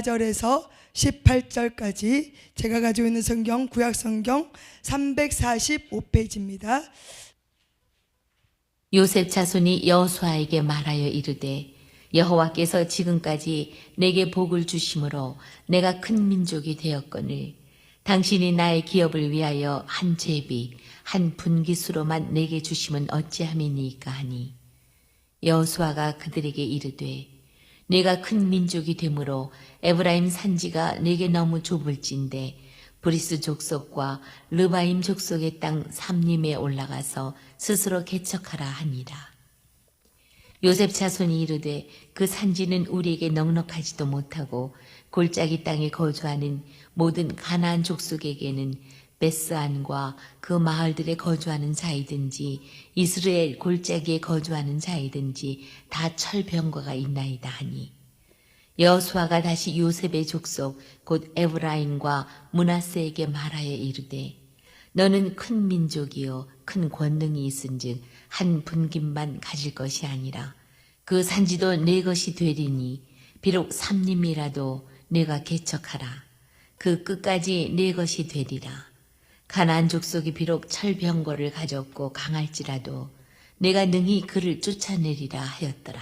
14절에서 18절까지 제가 가지고 있는 성경, 구약성경 345페이지입니다. 요셉 자손이 여호수아에게 말하여 이르되 여호와께서 지금까지 내게 복을 주심으로 내가 큰 민족이 되었거늘 당신이 나의 기업을 위하여 한 제비 한 분깃수로만 내게 주심은 어찌함이니까 하니 여호수아가 그들에게 이르되 내가 큰 민족이 되므로 에브라임 산지가 내게 너무 좁을진데 브리스 족속과 르바임 족속의 땅 삼림에 올라가서 스스로 개척하라 하니라. 요셉 자손이 이르되 그 산지는 우리에게 넉넉하지도 못하고 골짜기 땅에 거주하는 모든 가나안 족속에게는 베스안과 그 마을들에 거주하는 자이든지 이스라엘 골짜기에 거주하는 자이든지 다 철병거가 있나이다 하니 여호수아가 다시 요셉의 족속 곧 에브라임과 므낫세에게 말하여 이르되 너는 큰 민족이요 큰 권능이 있은즉 한 분깃만 가질 것이 아니라 그 산지도 내 것이 되리니 비록 삼림이라도 내가 개척하라 그 끝까지 내 것이 되리라. 가나안 족속이 비록 철병거를 가졌고 강할지라도 내가 능히 그를 쫓아내리라 하였더라.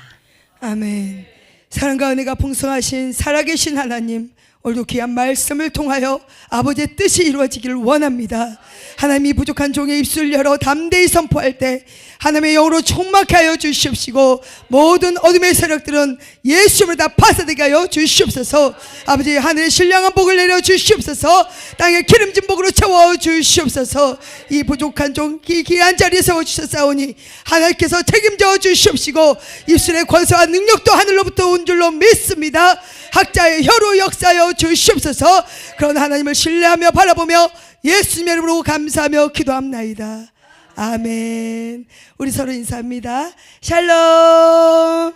아멘. 사랑과 은혜가 풍성하신 살아계신 하나님, 오늘도 귀한 말씀을 통하여 아버지의 뜻이 이루어지기를 원합니다. 하나님이 부족한 종의 입술을 열어 담대히 선포할 때 하나님의 영으로 충만케 하여 주시옵시고 모든 어둠의 세력들은 예수님을 다 파쇄되게 하여 주시옵소서. 아버지 하늘의 신령한 복을 내려 주시옵소서. 땅에 기름진 복으로 채워 주시옵소서. 이 부족한 종 이 귀한 자리에 세워주셨사오니 하나님께서 책임져 주시옵시고 입술의 권세와 능력도 하늘로부터 온 줄로 믿습니다. 학자의 혀로 역사하여 주시옵소서. 그런 하나님을 신뢰하며 바라보며 예수님의 이름으로 감사하며 기도합나이다. 아멘. 우리 서로 인사합니다. 샬롬.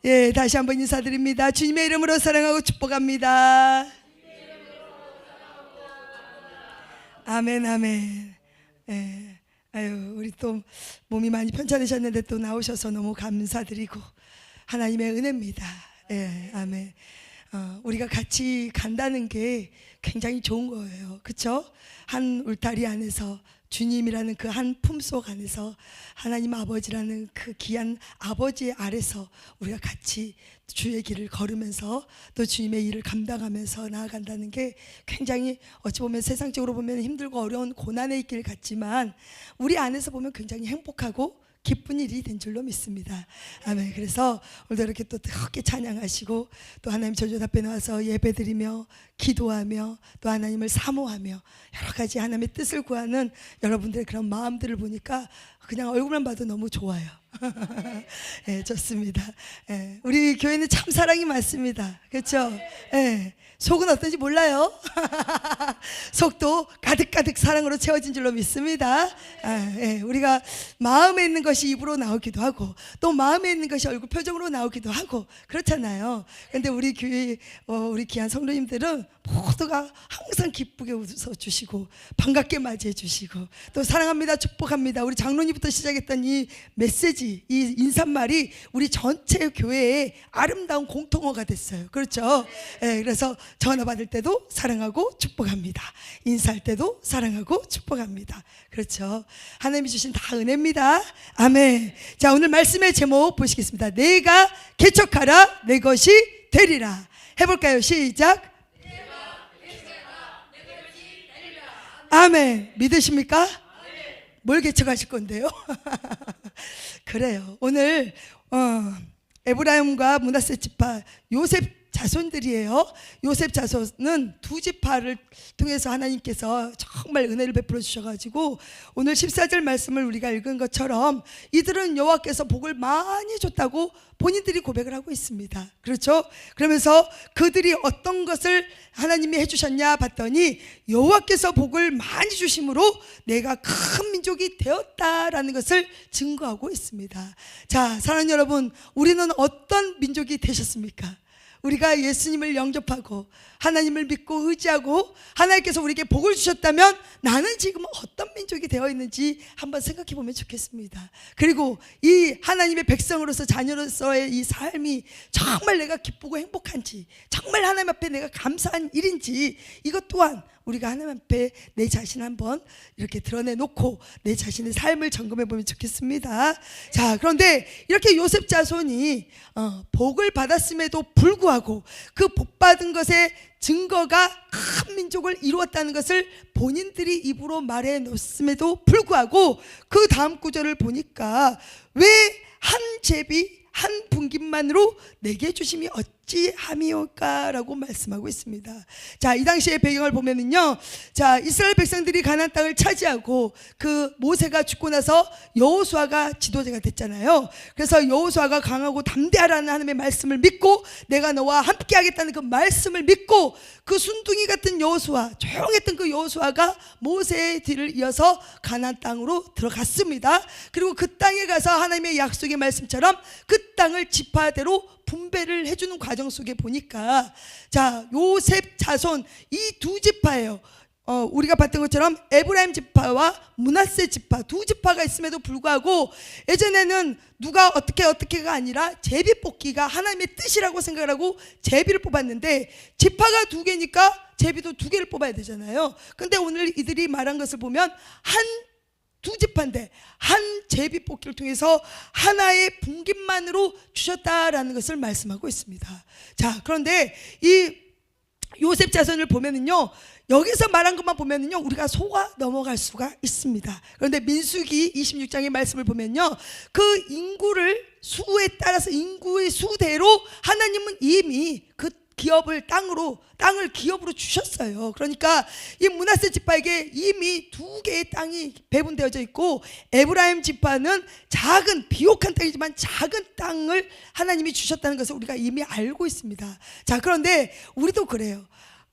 예, 다시 한번 인사드립니다. 주님의 이름으로 사랑하고 축복합니다. 아멘, 아멘. 예, 아유, 우리 또 몸이 많이 편찮으셨는데 또 나오셔서 너무 감사드리고 하나님의 은혜입니다. 예, 아멘. 우리가 같이 간다는 게 굉장히 좋은 거예요. 그렇죠? 한 울타리 안에서 주님이라는 그 한 품속 안에서 하나님 아버지라는 그 귀한 아버지 아래서 우리가 같이 주의 길을 걸으면서 또 주님의 일을 감당하면서 나아간다는 게 굉장히 어찌 보면 세상적으로 보면 힘들고 어려운 고난의 길 같지만 우리 안에서 보면 굉장히 행복하고 기쁜 일이 된 줄로 믿습니다. 아멘. 그래서 오늘도 이렇게 또 뜨겁게 찬양하시고 또 하나님 저주의 앞에 나와서 예배드리며 기도하며 또 하나님을 사모하며 여러 가지 하나님의 뜻을 구하는 여러분들의 그런 마음들을 보니까 그냥 얼굴만 봐도 너무 좋아요. 예, 좋습니다. 예, 우리 교회는 참 사랑이 많습니다. 그렇죠? 예, 속은 어떤지 몰라요. 속도 가득가득 사랑으로 채워진 줄로 믿습니다. 예, 우리가 마음에 있는 것이 입으로 나오기도 하고 또 마음에 있는 것이 얼굴 표정으로 나오기도 하고 그렇잖아요. 근데 우리 교회 우리 귀한 성도님들은 모두가 항상 기쁘게 웃어주시고 반갑게 맞이해 주시고 또 사랑합니다 축복합니다 우리 장로님부터 시작했던 이 메시지 이 인사말이 우리 전체 교회의 아름다운 공통어가 됐어요. 그렇죠? 예, 그래서 전화 받을 때도 사랑하고 축복합니다. 인사할 때도 사랑하고 축복합니다. 그렇죠? 하나님이 주신 다 은혜입니다. 아멘. 자, 오늘 말씀의 제목 보시겠습니다. 내가 개척하라 내 것이 되리라. 해볼까요? 시작. 아멘. 믿으십니까? 뭘 개척하실 건데요? 그래요. 오늘 에브라임과 므낫세 지파 요셉 자손들이에요. 요셉 자손은 두 지파를 통해서 하나님께서 정말 은혜를 베풀어 주셔가지고 오늘 14절 말씀을 우리가 읽은 것처럼 이들은 여호와께서 복을 많이 줬다고 본인들이 고백을 하고 있습니다. 그렇죠? 그러면서 그들이 어떤 것을 하나님이 해주셨냐 봤더니 여호와께서 복을 많이 주심으로 내가 큰 민족이 되었다라는 것을 증거하고 있습니다. 자, 사랑하는 여러분, 우리는 어떤 민족이 되셨습니까? 우리가 예수님을 영접하고 하나님을 믿고 의지하고 하나님께서 우리에게 복을 주셨다면 나는 지금 어떤 민족이 되어 있는지 한번 생각해 보면 좋겠습니다. 그리고 이 하나님의 백성으로서 자녀로서의 이 삶이 정말 내가 기쁘고 행복한지, 정말 하나님 앞에 내가 감사한 일인지, 이것 또한 우리가 하나님 앞에 내 자신 한번 이렇게 드러내놓고 내 자신의 삶을 점검해 보면 좋겠습니다. 자, 그런데 이렇게 요셉 자손이 복을 받았음에도 불구하고 그 복 받은 것의 증거가 큰 민족을 이루었다는 것을 본인들이 입으로 말해 놓았음에도 불구하고 그 다음 구절을 보니까 왜 한 제비 한 분깃만으로 내게 주심이 어찌함이올까라고 말씀하고 있습니다. 자, 이 당시의 배경을 보면은요, 자, 이스라엘 백성들이 가나안 땅을 차지하고 그 모세가 죽고 나서 여호수아가 지도자가 됐잖아요. 그래서 여호수아가 강하고 담대하라는 하나님의 말씀을 믿고 내가 너와 함께 하겠다는 그 말씀을 믿고 그 순둥이 같은 여호수아, 조용했던 그 여호수아가 모세의 뒤를 이어서 가나안 땅으로 들어갔습니다. 그리고 그 땅에 가서 하나님의 약속의 말씀처럼 그 땅을 지파대로 분배를 해주는 과정 속에 보니까, 자, 요셉 자손 이 두 지파예요. 우리가 봤던 것처럼 에브라임 지파와 므낫세 지파 두 지파가 있음에도 불구하고 예전에는 누가 어떻게가 아니라 제비 뽑기가 하나님의 뜻이라고 생각을 하고 제비를 뽑았는데, 지파가 두 개니까 제비도 두 개를 뽑아야 되잖아요. 근데 오늘 이들이 말한 것을 보면 두 지파인데 한 제비 뽑기를 통해서 하나의 분깃만으로 주셨다라는 것을 말씀하고 있습니다. 자, 그런데 이 요셉 자손을 보면은요, 여기서 말한 것만 보면은요 우리가 속아 넘어갈 수가 있습니다. 그런데 민수기 26장의 말씀을 보면요, 그 인구를 수에 따라서 인구의 수대로 하나님은 이미 그 기업을 땅을 기업으로 주셨어요. 그러니까 이 므낫세 지파에게 이미 두 개의 땅이 배분되어져 있고, 에브라임 지파는 작은 비옥한 땅이지만 작은 땅을 하나님이 주셨다는 것을 우리가 이미 알고 있습니다. 자, 그런데 우리도 그래요.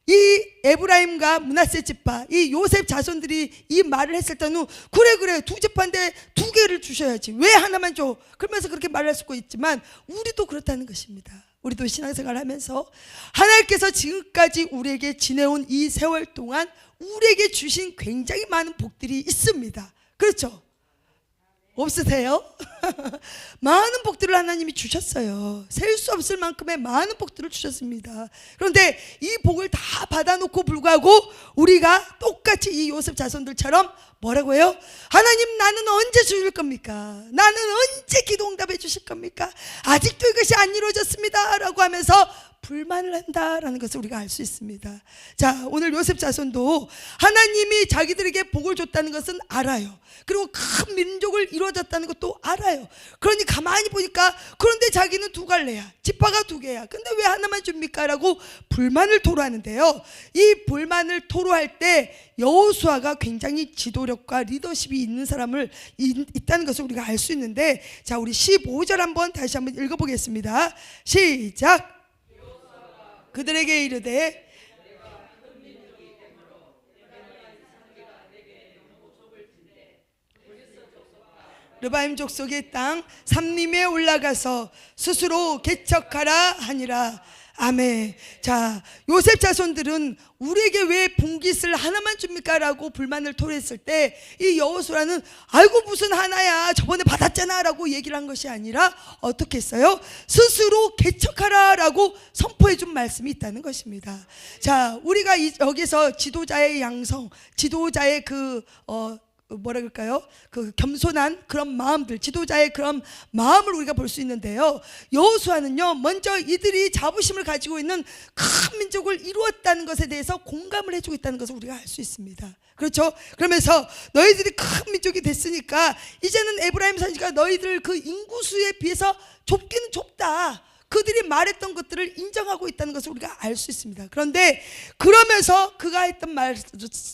이 에브라임과 므낫세 지파, 이 요셉 자손들이 이 말을 했을 때는 그래 두 지파인데 두 개를 주셔야지 왜 하나만 줘, 그러면서 그렇게 말할 수도 있지만 우리도 그렇다는 것입니다. 우리도 신앙생활을 하면서 하나님께서 지금까지 우리에게 지내온 이 세월 동안 우리에게 주신 굉장히 많은 복들이 있습니다. 그렇죠? 없으세요? 많은 복들을 하나님이 주셨어요. 셀 수 없을 만큼의 많은 복들을 주셨습니다. 그런데 이 복을 다 받아놓고 불구하고 우리가 똑같이 이 요셉 자손들처럼 뭐라고 해요? 하나님, 나는 언제 주실 겁니까? 나는 언제 기도 응답해 주실 겁니까? 아직도 이것이 안 이루어졌습니다 라고 하면서 불만을 한다라는 것을 우리가 알 수 있습니다. 자, 오늘 요셉 자손도 하나님이 자기들에게 복을 줬다는 것은 알아요. 그리고 큰 민족을 이루어졌다는 것도 알아요. 그러니 가만히 보니까 그런데 자기는 두 갈래야, 지파가 두 개야, 근데 왜 하나만 줍니까? 라고 불만을 토로하는데요, 이 불만을 토로할 때 여호수아가 굉장히 지도력과 리더십이 있는 사람을 있다는 것을 우리가 알 수 있는데, 자, 우리 15절 한번 다시 한번 읽어보겠습니다. 시작. 그들에게 이르되 르바임 족속의 땅 삼림에 올라가서 스스로 개척하라 하니라. 아멘. 자, 요셉 자손들은 우리에게 왜 분깃을 하나만 줍니까? 라고 불만을 토로했을 때 이 여호수아는 아이고 무슨 하나야, 저번에 받았잖아 라고 얘기를 한 것이 아니라 어떻게 했어요? 스스로 개척하라 라고 선포해 준 말씀이 있다는 것입니다. 자, 우리가 여기서 지도자의 양성, 지도자의 뭐라 그럴까요? 그 겸손한 그런 마음들, 지도자의 그런 마음을 우리가 볼 수 있는데요, 여호수아는요 먼저 이들이 자부심을 가지고 있는 큰 민족을 이루었다는 것에 대해서 공감을 해주고 있다는 것을 우리가 알 수 있습니다. 그렇죠? 그러면서 너희들이 큰 민족이 됐으니까 이제는 에브라임 산지가 너희들 그 인구수에 비해서 좁기는 좁다, 그들이 말했던 것들을 인정하고 있다는 것을 우리가 알 수 있습니다. 그런데 그러면서 그가 했던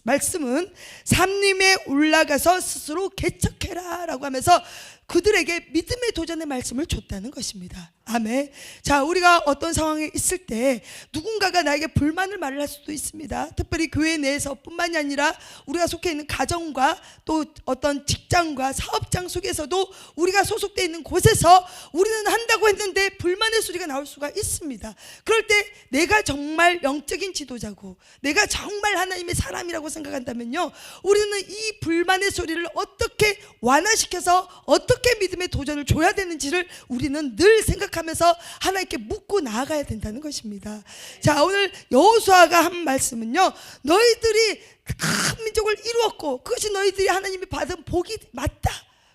말씀은 삼림에 올라가서 스스로 개척해라 라고 하면서 그들에게 믿음의 도전의 말씀을 줬다는 것입니다. 아멘. 자, 우리가 어떤 상황에 있을 때 누군가가 나에게 불만을 말을 할 수도 있습니다. 특별히 교회 내에서 뿐만이 아니라 우리가 속해 있는 가정과 또 어떤 직장과 사업장 속에서도 우리가 소속되어 있는 곳에서 우리는 한다고 했는데 불만의 소리가 나올 수가 있습니다. 그럴 때 내가 정말 영적인 지도자고 내가 정말 하나님의 사람이라고 생각한다면요, 우리는 이 불만의 소리를 어떻게 완화시켜서 어떻게 믿음의 도전을 줘야 되는지를 우리는 늘 생각하면서 하나님께 묻고 나아가야 된다는 것입니다. 자, 오늘 여호수아가 한 말씀은요, 너희들이 큰 민족을 이루었고 그것이 너희들이 하나님이 받은 복이 맞다.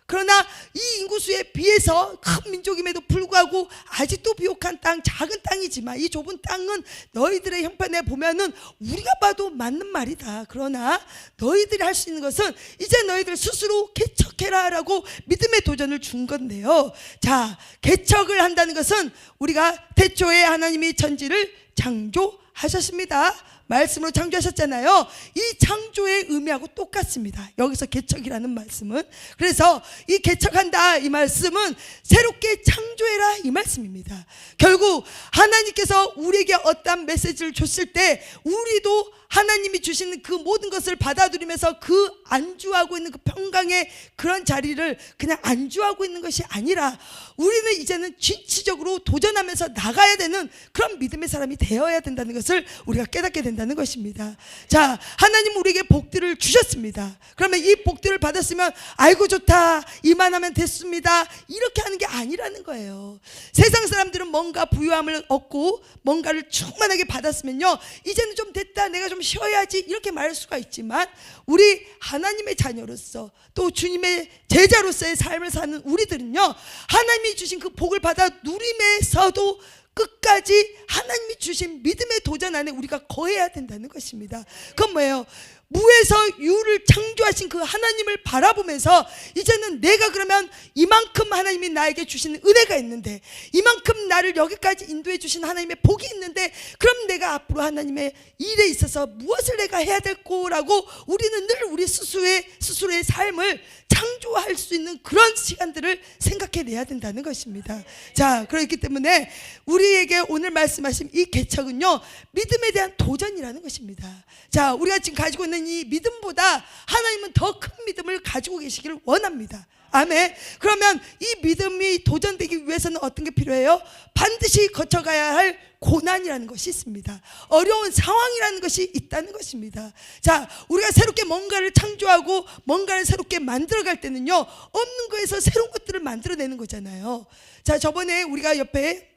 그러나 이 인구수에 비해서 큰 민족임에도 불구하고 아직도 비옥한 땅, 작은 땅이지만 이 좁은 땅은 너희들의 형편에 보면은 우리가 봐도 맞는 말이다. 그러나 너희들이 할 수 있는 것은 이제 너희들 스스로 개척해라 라고 믿음의 도전을 준 건데요. 자, 개척을 한다는 것은 우리가 태초에 하나님이 천지를 창조하셨습니다. 말씀으로 창조하셨잖아요. 이 창조의 의미하고 똑같습니다. 여기서 개척이라는 말씀은. 그래서 이 개척한다 이 말씀은 새롭게 창조해라 이 말씀입니다. 결국 하나님께서 우리에게 어떤 메시지를 줬을 때 우리도 하나님이 주시는 그 모든 것을 받아들이면서 그 안주하고 있는 그 평강의 그런 자리를 그냥 안주하고 있는 것이 아니라 우리는 이제는 진취적으로 도전하면서 나가야 되는 그런 믿음의 사람이 되어야 된다는 것을 우리가 깨닫게 된다는 것입니다. 자, 하나님 우리에게 복들을 주셨습니다. 그러면 이 복들을 받았으면 아이고 좋다, 이만하면 됐습니다, 이렇게 하는 게 아니라는 거예요. 세상 사람들은 뭔가 부유함을 얻고 뭔가를 충만하게 받았으면요, 이제는 좀 됐다, 내가 좀 쉬어야지, 이렇게 말할 수가 있지만 우리 하나님의 자녀로서 또 주님의 제자로서의 삶을 사는 우리들은요, 하나님이 주신 그 복을 받아 누리면서도 끝까지 하나님이 주신 믿음의 도전 안에 우리가 거해야 된다는 것입니다. 그건 뭐예요? 무에서 유를 창조하신 그 하나님을 바라보면서 이제는 내가 그러면 이만큼 하나님이 나에게 주시는 은혜가 있는데, 이만큼 나를 여기까지 인도해 주신 하나님의 복이 있는데, 그럼 내가 앞으로 하나님의 일에 있어서 무엇을 내가 해야 될 거라고 우리는 늘 우리 스스로의 삶을 창조할 수 있는 그런 시간들을 생각해내야 된다는 것입니다. 자, 그렇기 때문에 우리에게 오늘 말씀하신 이 개척은요, 믿음에 대한 도전이라는 것입니다. 자, 우리가 지금 가지고 있는 이 믿음보다 하나님은 더 큰 믿음을 가지고 계시기를 원합니다. 아멘. 그러면 이 믿음이 도전되기 위해서는 어떤 게 필요해요? 반드시 거쳐가야 할 고난이라는 것이 있습니다. 어려운 상황이라는 것이 있다는 것입니다. 자, 우리가 새롭게 뭔가를 창조하고 뭔가를 새롭게 만들어갈 때는요, 없는 거에서 새로운 것들을 만들어내는 거잖아요. 자, 저번에 우리가 옆에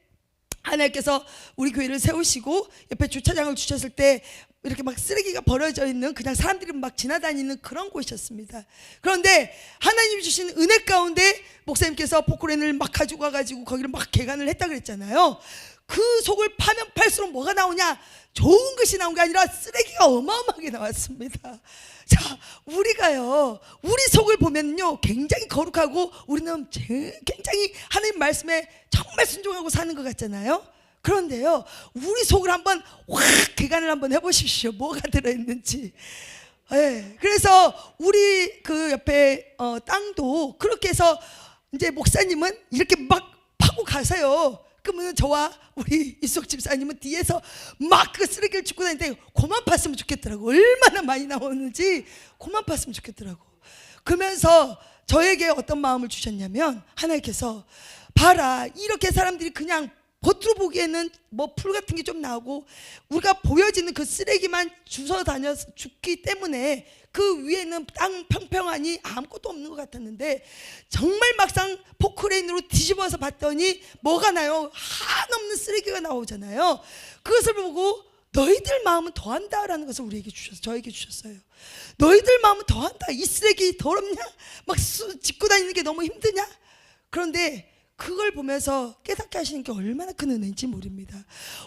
하나님께서 우리 교회를 세우시고 옆에 주차장을 주셨을 때 이렇게 막 쓰레기가 버려져 있는, 그냥 사람들이 막 지나다니는 그런 곳이었습니다. 그런데 하나님이 주신 은혜 가운데 목사님께서 포크레인을 막 가지고 와가지고 거기를 막 개간을 했다 그랬잖아요. 그 속을 파면 팔수록 뭐가 나오냐? 좋은 것이 나온 게 아니라 쓰레기가 어마어마하게 나왔습니다. 자, 우리가요, 우리 속을 보면요 굉장히 거룩하고 우리는 굉장히 하나님 말씀에 정말 순종하고 사는 것 같잖아요. 그런데요, 우리 속을 한번 확 개간을 한번 해보십시오. 뭐가 들어있는지. 네, 그래서 우리 그 옆에 땅도 그렇게 해서 이제 목사님은 이렇게 막 파고 가세요. 그러면 저와 우리 이숙 집사님은 뒤에서 막 그 쓰레기를 줍고 다니는데 그만 팠으면 좋겠더라고. 얼마나 많이 나오는지 그만 팠으면 좋겠더라고. 그러면서 저에게 어떤 마음을 주셨냐면, 하나님께서 봐라, 이렇게 사람들이 그냥 겉으로 보기에는 뭐 풀 같은 게 좀 나오고 우리가 보여지는 그 쓰레기만 주워 다녀서 죽기 때문에 그 위에는 땅 평평하니 아무것도 없는 것 같았는데, 정말 막상 포크레인으로 뒤집어서 봤더니 뭐가 나요? 한없는 쓰레기가 나오잖아요. 그것을 보고 너희들 마음은 더한다라는 것을 우리에게 주셨어요. 저에게 주셨어요. 너희들 마음은 더한다. 이 쓰레기 더럽냐? 막 짚고 다니는 게 너무 힘드냐? 그런데 그걸 보면서 깨닫게 하시는 게 얼마나 큰 은혜인지 모릅니다.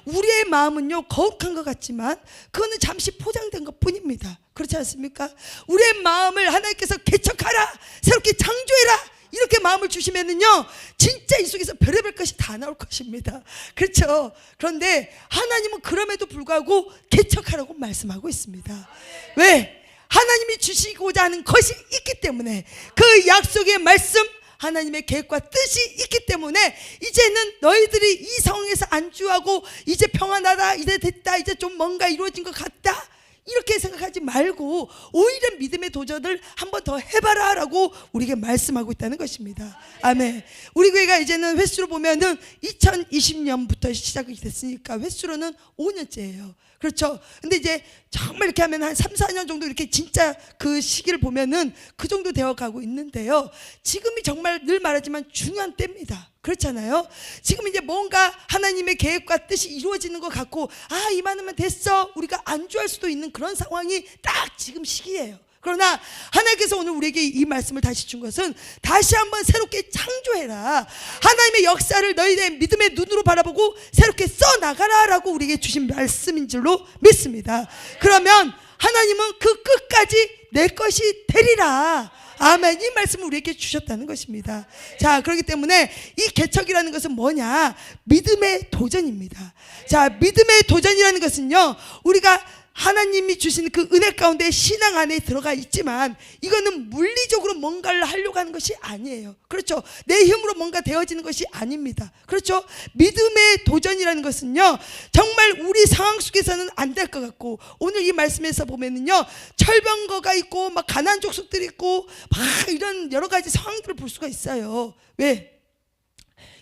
우리의 마음은요 거룩한 것 같지만 그거는 잠시 포장된 것 뿐입니다. 그렇지 않습니까? 우리의 마음을 하나님께서 개척하라, 새롭게 창조해라, 이렇게 마음을 주시면은요 진짜 이 속에서 별의별 것이 다 나올 것입니다. 그렇죠? 그런데 하나님은 그럼에도 불구하고 개척하라고 말씀하고 있습니다. 왜? 하나님이 주시고자 하는 것이 있기 때문에 그 약속의 말씀, 하나님의 계획과 뜻이 있기 때문에 이제는 너희들이 이 상황에서 안주하고 이제 평안하다, 이제 됐다, 이제 좀 뭔가 이루어진 것 같다, 이렇게 생각하지 말고 오히려 믿음의 도전을 한 번 더 해봐라 라고 우리에게 말씀하고 있다는 것입니다. 아멘. 우리 교회가 이제는 횟수로 보면은 2020년부터 시작이 됐으니까 횟수로는 5년째예요. 그렇죠. 근데 이제 정말 이렇게 하면 한 3, 4년 정도 이렇게 진짜 그 시기를 보면은 그 정도 되어 가고 있는데요. 지금이 정말 늘 말하지만 중요한 때입니다. 그렇잖아요. 지금 이제 뭔가 하나님의 계획과 뜻이 이루어지는 것 같고, 아, 이만하면 됐어, 우리가 안주할 수도 있는 그런 상황이 딱 지금 시기예요. 그러나 하나님께서 오늘 우리에게 이 말씀을 다시 준 것은 다시 한번 새롭게 창조해라, 하나님의 역사를 너희의 믿음의 눈으로 바라보고 새롭게 써나가라 라고 우리에게 주신 말씀인 줄로 믿습니다. 그러면 하나님은 그 끝까지 내 것이 되리라. 아멘. 이 말씀을 우리에게 주셨다는 것입니다. 자, 그렇기 때문에 이 개척이라는 것은 뭐냐? 믿음의 도전입니다. 자, 믿음의 도전이라는 것은요, 우리가 하나님이 주신 그 은혜 가운데 신앙 안에 들어가 있지만 이거는 물리적으로 뭔가를 하려고 하는 것이 아니에요. 그렇죠. 내 힘으로 뭔가 되어지는 것이 아닙니다. 그렇죠. 믿음의 도전이라는 것은요, 정말 우리 상황 속에서는 안 될 것 같고, 오늘 이 말씀에서 보면은요, 철병거가 있고 막 가난한 족속들이 있고 막 이런 여러 가지 상황들을 볼 수가 있어요. 왜?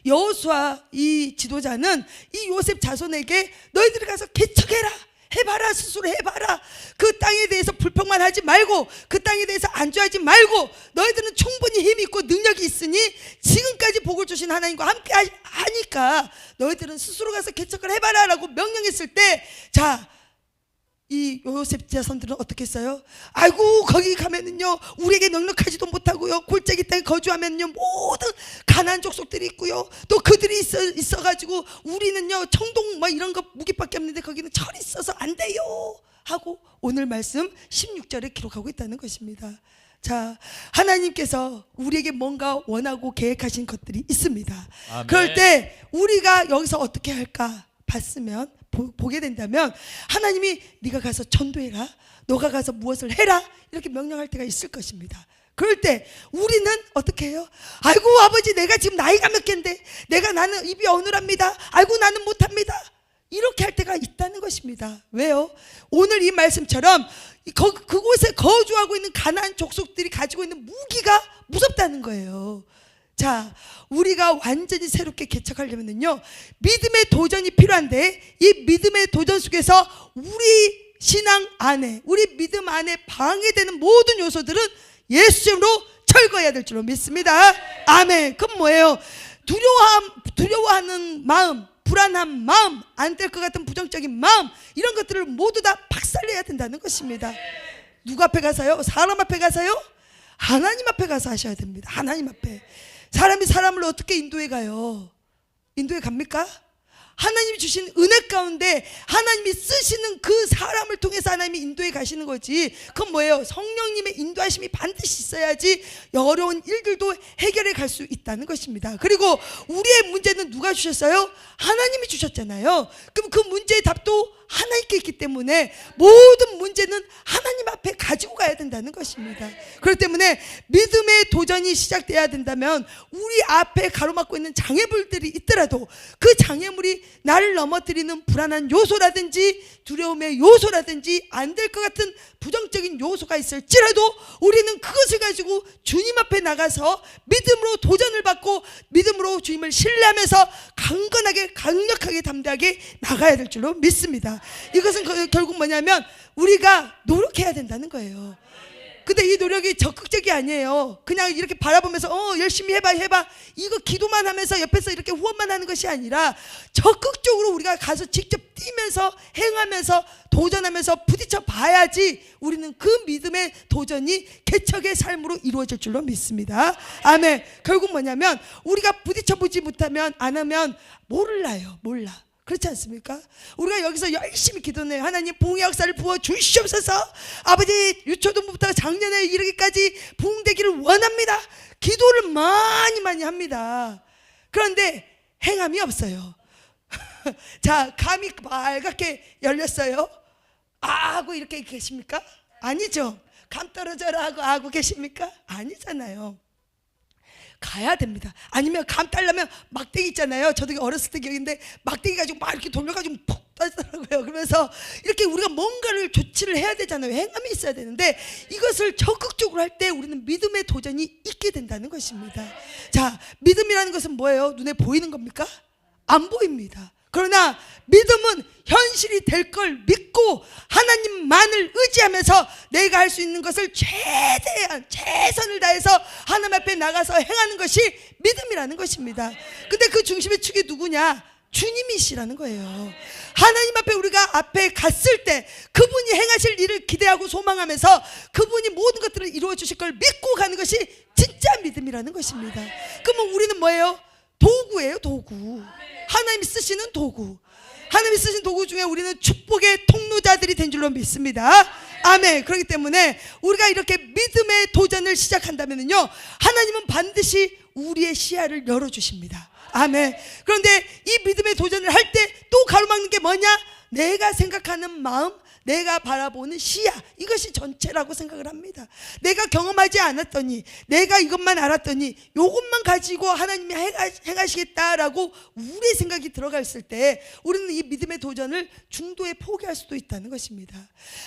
여호수아 이 지도자는 이 요셉 자손에게 너희들이 가서 개척해라, 해봐라, 스스로 해봐라, 그 땅에 대해서 불평만 하지 말고, 그 땅에 대해서 안주하지 말고, 너희들은 충분히 힘이 있고 능력이 있으니 지금까지 복을 주신 하나님과 함께 하니까 너희들은 스스로 가서 개척을 해봐라 라고 명령했을 때, 자, 이 요셉 자손들은 어떻게 했어요? 아이고, 거기 가면은요 우리에게 넉넉하지도 못하고요, 골짜기 땅에 거주하면요 모든 가난한 족속들이 있고요, 또 그들이 있어가지고 우리는요 청동 뭐 이런 거 무기밖에 없는데 거기는 철이 있어서 안 돼요 하고 오늘 말씀 16절에 기록하고 있다는 것입니다. 자, 하나님께서 우리에게 뭔가 원하고 계획하신 것들이 있습니다. 아멘. 그럴 때 우리가 여기서 어떻게 할까 봤으면, 보게 된다면 하나님이 네가 가서 전도해라, 너가 가서 무엇을 해라, 이렇게 명령할 때가 있을 것입니다. 그럴 때 우리는 어떻게 해요? 아이고 아버지, 내가 지금 나이가 몇 갠데, 나는 입이 어눌합니다, 아이고 나는 못합니다, 이렇게 할 때가 있다는 것입니다. 왜요? 오늘 이 말씀처럼 그곳에 거주하고 있는 가나안 족속들이 가지고 있는 무기가 무섭다는 거예요. 자, 우리가 완전히 새롭게 개척하려면요 믿음의 도전이 필요한데, 이 믿음의 도전 속에서 우리 신앙 안에, 우리 믿음 안에 방해되는 모든 요소들은 예수님으로 철거해야 될 줄로 믿습니다. 아멘. 그럼 뭐예요? 두려워하는 마음, 불안한 마음, 안 될 것 같은 부정적인 마음, 이런 것들을 모두 다 박살내야 된다는 것입니다. 누구 앞에 가서요? 사람 앞에 가서요? 하나님 앞에 가서 하셔야 됩니다. 하나님 앞에. 사람이 사람을 어떻게 인도해 가요? 인도해 갑니까? 하나님이 주신 은혜 가운데 하나님이 쓰시는 그 사람을 통해서 하나님이 인도해 가시는 거지. 그건 뭐예요? 성령님의 인도하심이 반드시 있어야지 어려운 일들도 해결해 갈 수 있다는 것입니다. 그리고 우리의 문제는 누가 주셨어요? 하나님이 주셨잖아요. 그럼 그 문제의 답도 하나님께 있기 때문에 모든 문제는 하나님 앞에 가지고 가야 된다는 것입니다. 그렇기 때문에 믿음의 도전이 시작돼야 된다면 우리 앞에 가로막고 있는 장애물들이 있더라도 그 장애물이 나를 넘어뜨리는 불안한 요소라든지 두려움의 요소라든지 안 될 것 같은 부정적인 요소가 있을지라도 우리는 그것을 가지고 주님 앞에 나가서 믿음으로 도전을 받고 믿음으로 주님을 신뢰하면서 강건하게 강력하게 담대하게 나가야 될 줄로 믿습니다. 이것은 결국 뭐냐면 우리가 노력해야 된다는 거예요. 근데 이 노력이 적극적이 아니에요. 그냥 이렇게 바라보면서 열심히 해봐 이거 기도만 하면서 옆에서 이렇게 후원만 하는 것이 아니라 적극적으로 우리가 가서 직접 뛰면서 행하면서 도전하면서 부딪혀 봐야지 우리는 그 믿음의 도전이 개척의 삶으로 이루어질 줄로 믿습니다. 아멘. 결국 뭐냐면 우리가 부딪혀 보지 못하면, 안 하면 몰라요. 몰라. 그렇지 않습니까? 우리가 여기서 열심히 기도해요. 하나님 부흥의 역사를 부어 주시옵소서. 아버지 유초동부터 작년에 이르기까지 부흥되기를 원합니다. 기도를 많이 합니다. 그런데 행함이 없어요. 자, 감이 빨갛게 열렸어요. 하고 이렇게 계십니까? 아니죠. 감 떨어져라 하고 계십니까? 아니잖아요. 가야 됩니다. 아니면 감 딸려면 막대기 있잖아요. 저도 어렸을 때 기억인데 막대기 가지고 막 이렇게 돌려가지고 푹 따더라고요. 그러면서 이렇게 우리가 뭔가를 조치를 해야 되잖아요. 행함이 있어야 되는데 이것을 적극적으로 할 때 우리는 믿음의 도전이 있게 된다는 것입니다. 자, 믿음이라는 것은 뭐예요? 눈에 보이는 겁니까? 안 보입니다. 그러나 믿음은 현실이 될 걸 믿고 하나님만을 의지하면서 내가 할 수 있는 것을 최대한 최선을 다해서 하나님 앞에 나가서 행하는 것이 믿음이라는 것입니다. 근데 그 중심의 축이 누구냐? 주님이시라는 거예요. 하나님 앞에 우리가 앞에 갔을 때 그분이 행하실 일을 기대하고 소망하면서 그분이 모든 것들을 이루어 주실 걸 믿고 가는 것이 진짜 믿음이라는 것입니다. 그러면 우리는 뭐예요? 도구예요, 도구. 하나님이 쓰시는 도구. 하나님이 쓰신 도구 중에 우리는 축복의 통로자들이 된 줄로 믿습니다. 아멘. 그렇기 때문에 우리가 이렇게 믿음의 도전을 시작한다면요, 하나님은 반드시 우리의 시야를 열어주십니다. 아멘. 그런데 이 믿음의 도전을 할 때 또 가로막는 게 뭐냐? 내가 생각하는 마음, 내가 바라보는 시야, 이것이 전체라고 생각을 합니다. 내가 경험하지 않았더니, 내가 이것만 알았더니 이것만 가지고 하나님이 행하시겠다라고 우리의 생각이 들어가 있을 때 우리는 이 믿음의 도전을 중도에 포기할 수도 있다는 것입니다.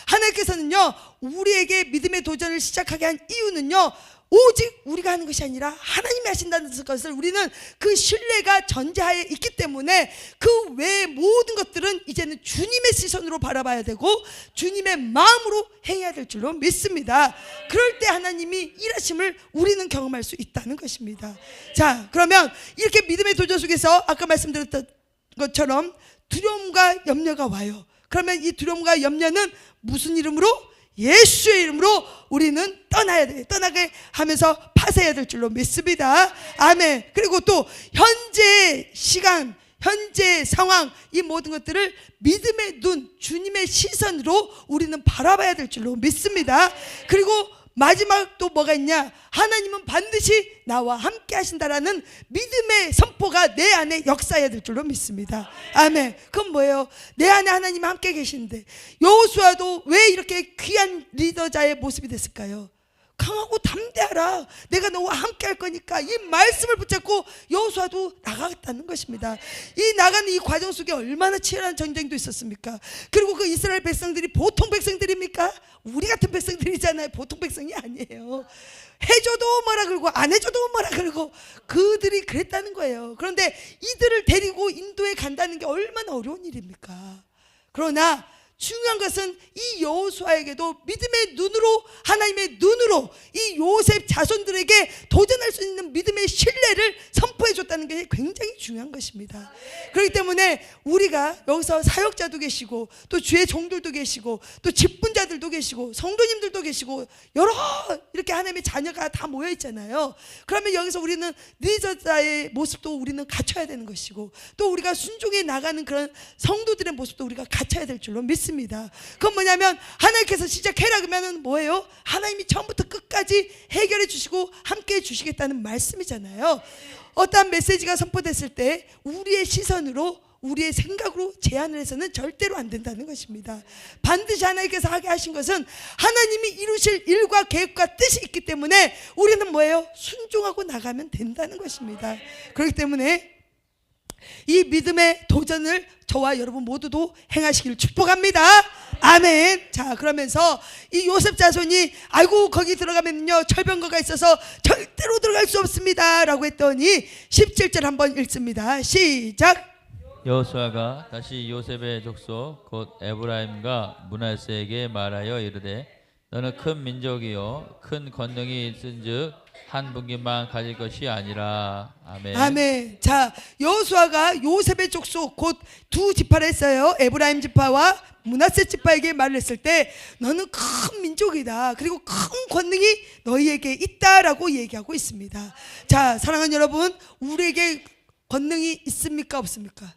하나님께서는요, 우리에게 믿음의 도전을 시작하게 한 이유는요, 오직 우리가 하는 것이 아니라 하나님이 하신다는 것을 우리는 그 신뢰가 전제하에 있기 때문에 그 외의 모든 것들은 이제는 주님의 시선으로 바라봐야 되고 주님의 마음으로 행해야 될 줄로 믿습니다. 그럴 때 하나님이 일하심을 우리는 경험할 수 있다는 것입니다. 자, 그러면 이렇게 믿음의 도전 속에서 아까 말씀드렸던 것처럼 두려움과 염려가 와요. 그러면 이 두려움과 염려는 무슨 이름으로? 예수의 이름으로 우리는 떠나야 돼. 떠나게 하면서 파쇄해야 될 줄로 믿습니다. 아멘. 그리고 또 현재 시간, 현재 상황, 이 모든 것들을 믿음의 눈, 주님의 시선으로 우리는 바라봐야 될 줄로 믿습니다. 그리고 마지막 또 뭐가 있냐? 하나님은 반드시 나와 함께 하신다라는 믿음의 선포가 내 안에 역사해야 될 줄로 믿습니다. 아멘. 그건 뭐예요? 내 안에 하나님이 함께 계시는데 여호수아도 왜 이렇게 귀한 리더자의 모습이 됐을까요? 강하고 담대하라. 내가 너와 함께 할 거니까. 이 말씀을 붙잡고 여호수아도 나가겠다는 것입니다. 이 나가는 이 과정 속에 얼마나 치열한 전쟁도 있었습니까? 그리고 그 이스라엘 백성들이 보통 백성들입니까? 우리 같은 백성들이잖아요. 보통 백성이 아니에요. 해줘도 뭐라 그러고 안 해줘도 뭐라 그러고 그들이 그랬다는 거예요. 그런데 이들을 데리고 인도에 간다는 게 얼마나 어려운 일입니까? 그러나 중요한 것은 이 여호수아에게도 믿음의 눈으로, 하나님의 눈으로 이 요셉 자손들에게 도전할 수 있는 믿음의 신뢰를 선포해 줬다는 게 굉장히 중요한 것입니다. 그렇기 때문에 우리가 여기서 사역자도 계시고 또 주의 종들도 계시고 또 직분자들도 계시고 성도님들도 계시고 여러 이렇게 하나님의 자녀가 다 모여 있잖아요. 그러면 여기서 우리는 리더자의 모습도 우리는 갖춰야 되는 것이고 또 우리가 순종해 나가는 그런 성도들의 모습도 우리가 갖춰야 될 줄로 믿습니다. 그건 뭐냐면 하나님께서 시작해라 그러면 뭐예요? 하나님이 처음부터 끝까지 해결해 주시고 함께 해 주시겠다는 말씀이잖아요. 어떠한 메시지가 선포됐을 때 우리의 시선으로 우리의 생각으로 제안을 해서는 절대로 안 된다는 것입니다. 반드시 하나님께서 하게 하신 것은 하나님이 이루실 일과 계획과 뜻이 있기 때문에 우리는 뭐예요? 순종하고 나가면 된다는 것입니다. 그렇기 때문에 이 믿음의 도전을 저와 여러분 모두도 행하시기를 축복합니다. 아멘. 자, 그러면서 이 요셉 자손이 아이고 거기 들어가면요 철병거가 있어서 절대로 들어갈 수 없습니다 라고 했더니 17절 한번 읽습니다. 시작. 여호수아가 다시 요셉의 족속 곧 에브라임과 므낫세에게 말하여 이르되 너는 큰 민족이요 큰 권능이 있은즉 한 분기만 가질 것이 아니라. 아멘. 아멘. 자, 여호수아가 요셉의 족속 곧 두 지파를 했어요. 에브라임 지파와 므낫세 지파에게 말을 했을 때 너는 큰 민족이다. 그리고 큰 권능이 너희에게 있다라고 얘기하고 있습니다. 자, 사랑하는 여러분, 우리에게 권능이 있습니까? 없습니까?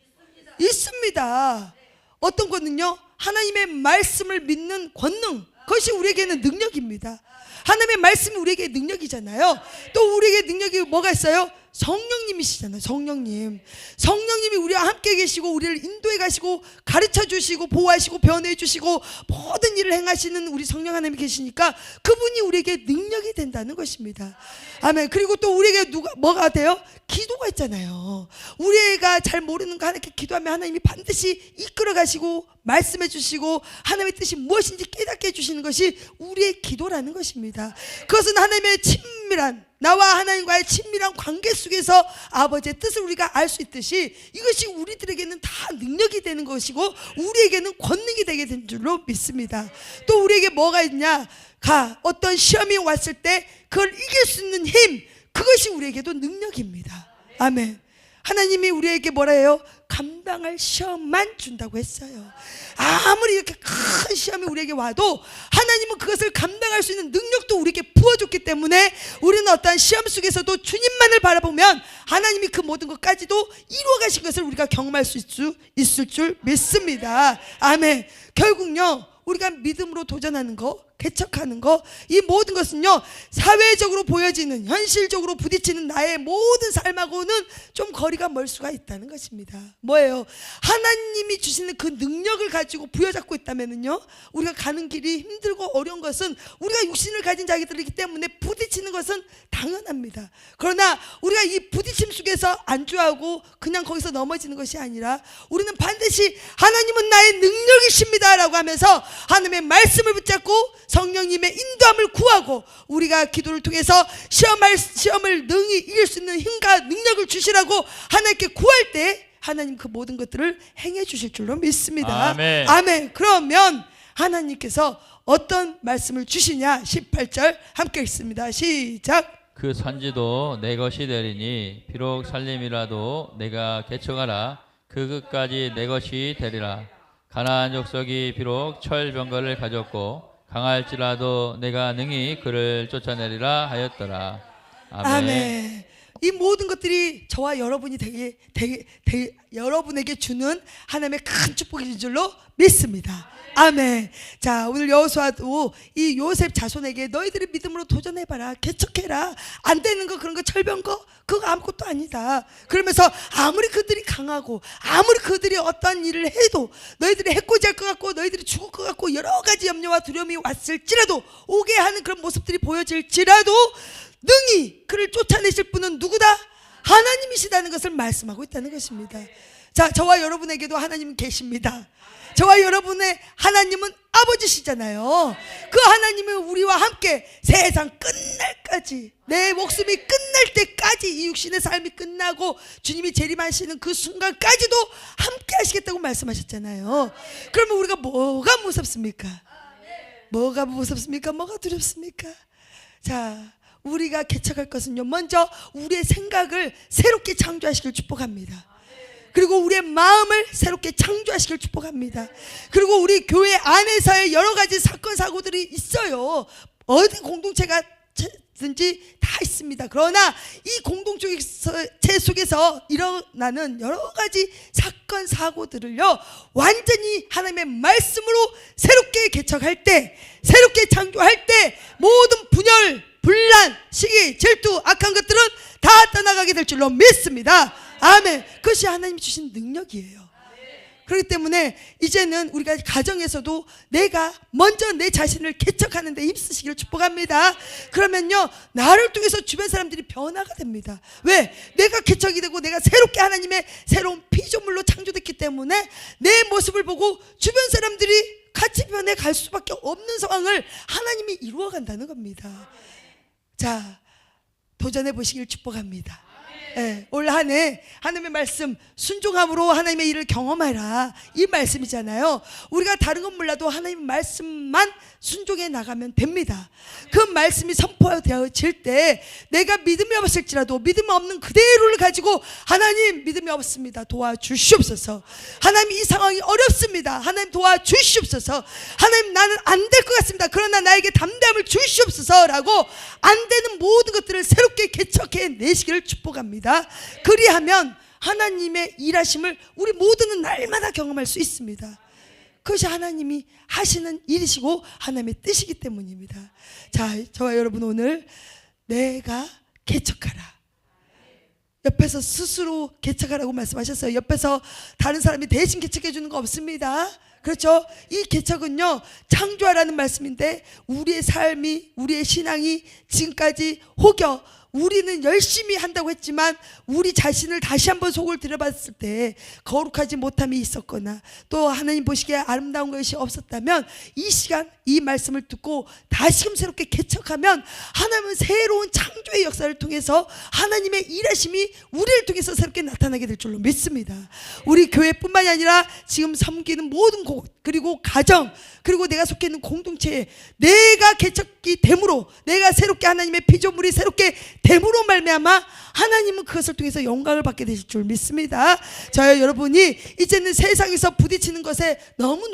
있습니다. 어떤 권능요? 하나님의 말씀을 믿는 권능. 그것이 우리에게는 능력입니다. 하나님의 말씀이 우리에게 능력이잖아요. 또 우리에게 능력이 뭐가 있어요? 성령님이시잖아요. 성령님이 우리와 함께 계시고 우리를 인도해 가시고 가르쳐 주시고 보호하시고 변호해 주시고 모든 일을 행하시는 우리 성령 하나님이 계시니까 그분이 우리에게 능력이 된다는 것입니다. 아멘. 그리고 또 우리에게 뭐가 돼요? 기도가 있잖아요. 우리가 잘 모르는 거 하나님께 기도하면 하나님이 반드시 이끌어 가시고 말씀해 주시고 하나님의 뜻이 무엇인지 깨닫게 해주시는 것이 우리의 기도라는 것입니다. 그것은 하나님의 친밀한, 나와 하나님과의 친밀한 관계 속에서 아버지의 뜻을 우리가 알 수 있듯이 이것이 우리들에게는 다 능력이 되는 것이고 우리에게는 권능이 되게 된 줄로 믿습니다. 또 우리에게 뭐가 있냐? 어떤 시험이 왔을 때 그걸 이길 수 있는 힘, 그것이 우리에게도 능력입니다. 아멘. 하나님이 우리에게 뭐라 해요? 감당할 시험만 준다고 했어요. 아무리 이렇게 큰 시험이 우리에게 와도 하나님은 그것을 감당할 수 있는 능력도 우리에게 부어줬기 때문에 우리는 어떠한 시험 속에서도 주님만을 바라보면 하나님이 그 모든 것까지도 이루어 가신 것을 우리가 경험할 수 있을 줄 믿습니다. 아멘. 결국요, 우리가 믿음으로 도전하는 거, 개척하는 거, 이 모든 것은요, 사회적으로 보여지는, 현실적으로 부딪히는 나의 모든 삶하고는 좀 거리가 멀 수가 있다는 것입니다. 뭐예요? 하나님이 주시는 그 능력을 가지고 부여잡고 있다면은요, 우리가 가는 길이 힘들고 어려운 것은 우리가 육신을 가진 자기들이기 때문에 부딪히는 것은 당연합니다. 그러나 우리가 이 부딪힘 속에서 안주하고 그냥 거기서 넘어지는 것이 아니라 우리는 반드시 하나님은 나의 능력이십니다 라고 하면서 하나님의 말씀을 붙잡고 성령님의 인도함을 구하고 우리가 기도를 통해서 시험을 능히 이길 수 있는 힘과 능력을 주시라고 하나님께 구할 때 하나님 그 모든 것들을 행해 주실 줄로 믿습니다. 아멘. 아멘. 그러면 하나님께서 어떤 말씀을 주시냐? 18절 함께 읽습니다. 시작. 그 산지도 내 것이 되리니 비록 살림이라도 내가 개척하라 그 끝까지 내 것이 되리라. 가나안 족속이 비록 철병거를 가졌고 강할지라도 내가 능히 그를 쫓아내리라 하였더라. 아멘. 아멘. 이 모든 것들이 저와 여러분이 여러분에게 주는 하나님의 큰 축복인 줄로 믿습니다. 아멘. 자, 오늘 여호수아도 이 요셉 자손에게 너희들이 믿음으로 도전해봐라, 개척해라, 안 되는 거 그런 거 철병거 그거 아무것도 아니다. 그러면서 아무리 그들이 강하고 아무리 그들이 어떤 일을 해도 너희들이 해코지할 것 같고 너희들이 죽을 것 같고 여러 가지 염려와 두려움이 왔을지라도 오게 하는 그런 모습들이 보여질지라도 능히 그를 쫓아내실 분은 누구다? 하나님이시다는 것을 말씀하고 있다는 것입니다. 자, 저와 여러분에게도 하나님은 계십니다. 저와 여러분의 하나님은 아버지시잖아요. 그 하나님은 우리와 함께 세상 끝날까지, 내 목숨이 끝날 때까지, 이 육신의 삶이 끝나고 주님이 재림하시는 그 순간까지도 함께 하시겠다고 말씀하셨잖아요. 그러면 우리가 뭐가 무섭습니까? 뭐가 무섭습니까? 뭐가 두렵습니까? 자, 우리가 개척할 것은요, 먼저 우리의 생각을 새롭게 창조하시길 축복합니다. 그리고 우리의 마음을 새롭게 창조하시길 축복합니다. 그리고 우리 교회 안에서의 여러 가지 사건 사고들이 있어요. 어디 공동체가 든지 다 있습니다. 그러나 이 공동체 속에서 일어나는 여러 가지 사건 사고들을요, 완전히 하나님의 말씀으로 새롭게 개척할 때, 새롭게 창조할 때 모든 분열, 분란, 시기, 질투, 악한 것들은 다 떠나가게 될 줄로 믿습니다. 아멘. 그것이 하나님이 주신 능력이에요. 그렇기 때문에 이제는 우리가 가정에서도 내가 먼저 내 자신을 개척하는 데 힘쓰시기를 축복합니다. 그러면요, 나를 통해서 주변 사람들이 변화가 됩니다. 왜? 내가 개척이 되고 내가 새롭게 하나님의 새로운 피조물로 창조됐기 때문에 내 모습을 보고 주변 사람들이 같이 변해갈 수밖에 없는 상황을 하나님이 이루어 간다는 겁니다. 자, 도전해 보시길 축복합니다. 네, 올 한 해 하나님의 말씀 순종함으로 하나님의 일을 경험하라, 이 말씀이잖아요. 우리가 다른 건 몰라도 하나님의 말씀만 순종해 나가면 됩니다. 그 말씀이 선포되어질 때 내가 믿음이 없을지라도 믿음 없는 그대로를 가지고 하나님 믿음이 없습니다, 도와주시옵소서. 하나님 이 상황이 어렵습니다, 하나님 도와주시옵소서. 하나님 나는 안 될 것 같습니다, 그러나 나에게 담대함을 주시옵소서 라고 안 되는 모든 것들을 새롭게 개척해 내시기를 축복합니다. 그리하면 하나님의 일하심을 우리 모두는 날마다 경험할 수 있습니다. 그것이 하나님이 하시는 일이시고 하나님의 뜻이기 때문입니다. 자, 저와 여러분 오늘 내가 개척하라, 옆에서 스스로 개척하라고 말씀하셨어요. 옆에서 다른 사람이 대신 개척해 주는 거 없습니다. 그렇죠? 이 개척은요, 창조하라는 말씀인데, 우리의 삶이, 우리의 신앙이 지금까지 혹여 우리는 열심히 한다고 했지만 우리 자신을 다시 한번 속을 들여봤을 때 거룩하지 못함이 있었거나 또 하나님 보시기에 아름다운 것이 없었다면, 이 시간 이 말씀을 듣고 다시금 새롭게 개척하면 하나님은 새로운 창조의 역사를 통해서 하나님의 일하심이 우리를 통해서 새롭게 나타나게 될 줄로 믿습니다. 우리 교회뿐만이 아니라 지금 섬기는 모든 곳, 그리고 가정, 그리고 내가 속해 있는 공동체에 내가 개척이 됨으로, 내가 새롭게 하나님의 피조물이 새롭게 됨으로 말미암아 하나님은 그것을 통해서 영광을 받게 되실 줄 믿습니다. 저희 여러분이 이제는 세상에서 부딪히는 것에 너무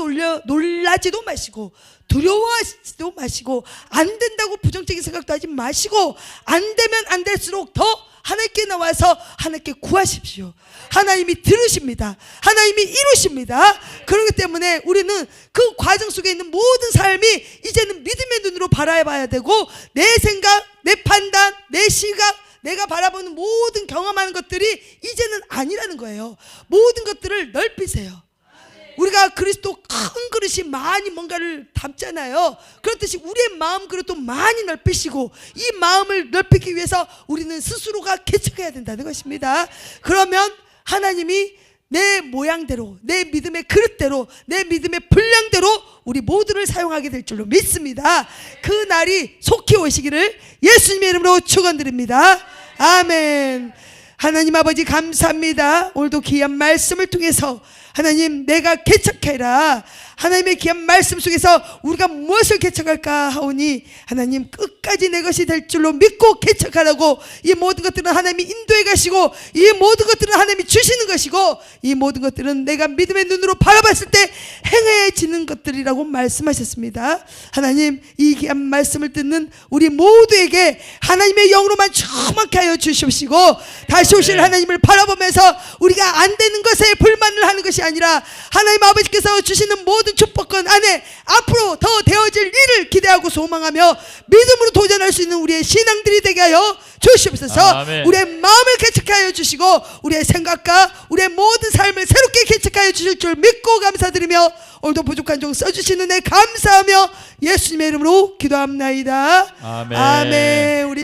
놀라지도 마시고 두려워하지도 마시고 안 된다고 부정적인 생각도 하지 마시고, 안 되면 안 될수록 더 하나님께 나와서 하나님께 구하십시오. 하나님이 들으십니다. 하나님이 이루십니다. 그렇기 때문에 우리는 그 과정 속에 있는 모든 삶이 이제는 믿음의 눈으로 바라봐야 되고, 내 생각, 내 판단, 내 시각, 내가 바라보는 모든 경험하는 것들이 이제는 아니라는 거예요. 모든 것들을 넓히세요. 우리가 그리스도 큰 그릇이 많이 뭔가를 담잖아요. 그렇듯이 우리의 마음 그릇도 많이 넓히시고, 이 마음을 넓히기 위해서 우리는 스스로가 개척해야 된다는 것입니다. 그러면 하나님이 내 모양대로, 내 믿음의 그릇대로, 내 믿음의 분량대로 우리 모두를 사용하게 될 줄로 믿습니다. 그 날이 속히 오시기를 예수님의 이름으로 축원드립니다. 아멘. 하나님 아버지 감사합니다. 오늘도 귀한 말씀을 통해서 하나님, 내가 개척해라, 하나님의 귀한 말씀 속에서 우리가 무엇을 개척할까 하오니 하나님, 끝까지 내 것이 될 줄로 믿고 개척하라고, 이 모든 것들은 하나님이 인도해 가시고, 이 모든 것들은 하나님이 주시는 것이고, 이 모든 것들은 내가 믿음의 눈으로 바라봤을 때 행해지는 것들이라고 말씀하셨습니다. 하나님, 이 귀한 말씀을 듣는 우리 모두에게 하나님의 영으로만 충만케 하여 주시옵시고, 다시 오실 하나님을 바라보면서 우리가 안 되는 것에 불만을 하는 것이 아니라 하나님 아버지께서 주시는 모든 축복권 안에 앞으로 더 되어질 일을 기대하고 소망하며 믿음으로 도전할 수 있는 우리의 신앙들이 되게 하여 주시옵소서. 아멘. 우리의 마음을 개척하여 주시고 우리의 생각과 우리의 모든 삶을 새롭게 개척하여 주실 줄 믿고 감사드리며, 오늘도 부족한 종 써주시는 애 감사하며 예수님의 이름으로 기도합나이다. 아멘. 아멘.